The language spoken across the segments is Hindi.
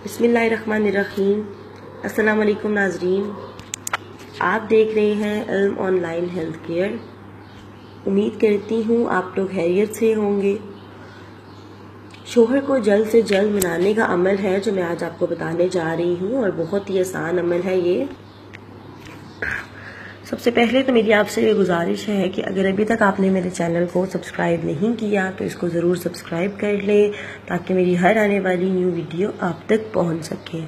बिस्मिल्लाहिर्रहमानिर्रहीम। अस्सलाम वालेकुम नाजरीन, आप देख रहे हैं इल्म ऑनलाइन हेल्थ केयर। उम्मीद करती हूँ आप लोग खैरियत से होंगे। शोहर को जल्द से जल्द मनाने का अमल है जो मैं आज आपको बताने जा रही हूँ, और बहुत ही आसान अमल है ये। सबसे पहले तो मेरी आपसे ये गुजारिश है कि अगर अभी तक आपने मेरे चैनल को सब्सक्राइब नहीं किया तो इसको ज़रूर सब्सक्राइब कर लें, ताकि मेरी हर आने वाली न्यू वीडियो आप तक पहुंच सके।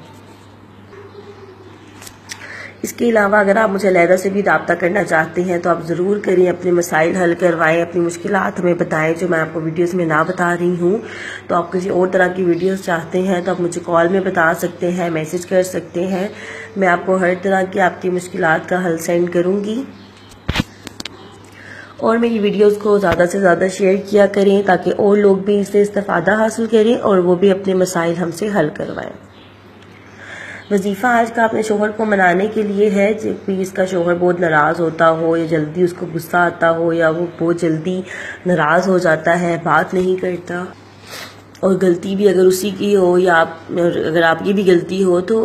इसके अलावा अगर आप मुझे अलहदा से भी रब्ता करना चाहते हैं तो आप ज़रूर करें, अपने मसाइल हल करवाएं, अपनी मुश्किलात हमें बताएं जो मैं आपको वीडियोस में ना बता रही हूँ। तो आप किसी और तरह की वीडियोस चाहते हैं तो आप मुझे कॉल में बता सकते हैं, मैसेज कर सकते हैं। मैं आपको हर तरह की आपकी मुश्किलात का हल सेंड करूँगी। और मेरी वीडियोस को ज़्यादा से ज़्यादा शेयर किया करें ताकि और लोग भी इससे इस्तेफादा हासिल करें और वो भी अपने मसाइल हमसे हल करवाएं। वजीफ़ा आज का अपने शोहर को मनाने के लिए है। जब भी इसका शोहर बहुत नाराज़ होता हो या जल्दी उसको गुस्सा आता हो या वो बहुत जल्दी नाराज़ हो जाता है, बात नहीं करता, और गलती भी अगर उसी की हो या अगर आपकी भी गलती हो तो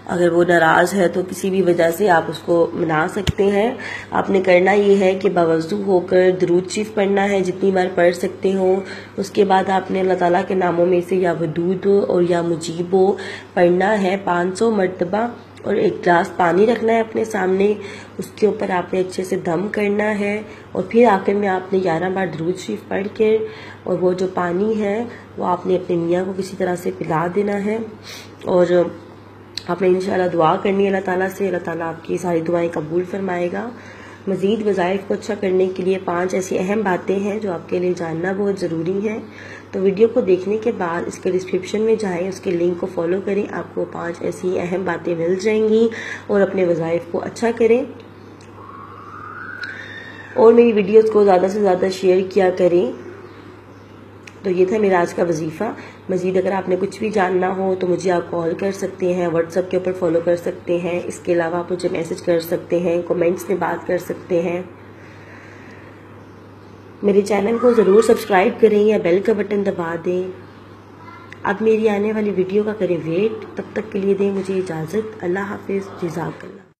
अगर वो नाराज़ है तो किसी भी वजह से आप उसको मना सकते हैं। आपने करना ये है कि बावज़ू होकर दुरूद शरीफ पढ़ना है, जितनी बार पढ़ सकते हो। उसके बाद आपने अल्लाह ताला के नामों में से या वदूद और या मुजीबो पढ़ना है 500 मरतबा, और एक गिलास पानी रखना है अपने सामने। उसके ऊपर आपने अच्छे से दम करना है, और फिर आखिर में आपने 11 बार दुरूद शरीफ पढ़ के और वो जो पानी है वो आपने अपने मियाँ को किसी तरह से पिला देना है। और आपने इंशाल्लाह दुआ करनी है अल्लाह ताला से। अल्लाह ताला आपकी सारी दुआएं कबूल फरमाएगा। मज़ीद वज़ाइफ को अच्छा करने के लिए 5 ऐसी अहम बातें हैं जो आपके लिए जानना बहुत ज़रूरी है। तो वीडियो को देखने के बाद इसके डिस्क्रिप्शन में जाएं, उसके लिंक को फॉलो करें, आपको 5 ऐसी अहम बातें मिल जाएंगी, और अपने वज़ाइफ को अच्छा करें और मेरी वीडियोस को ज़्यादा से ज़्यादा शेयर किया करें। तो ये था मेरा आज का वजीफ़ा। मज़ीद अगर आपने कुछ भी जानना हो तो मुझे आप कॉल कर सकते हैं, व्हाट्सएप के ऊपर फॉलो कर सकते हैं। इसके अलावा आप मुझे मैसेज कर सकते हैं, कमेंट्स में बात कर सकते हैं। मेरे चैनल को ज़रूर सब्सक्राइब करें या बेल का बटन दबा दें। अब मेरी आने वाली वीडियो का करें वेट। तब तक के लिए दें मुझे इजाज़त। अल्लाह हाफिज़। जज़ाकल्लाह।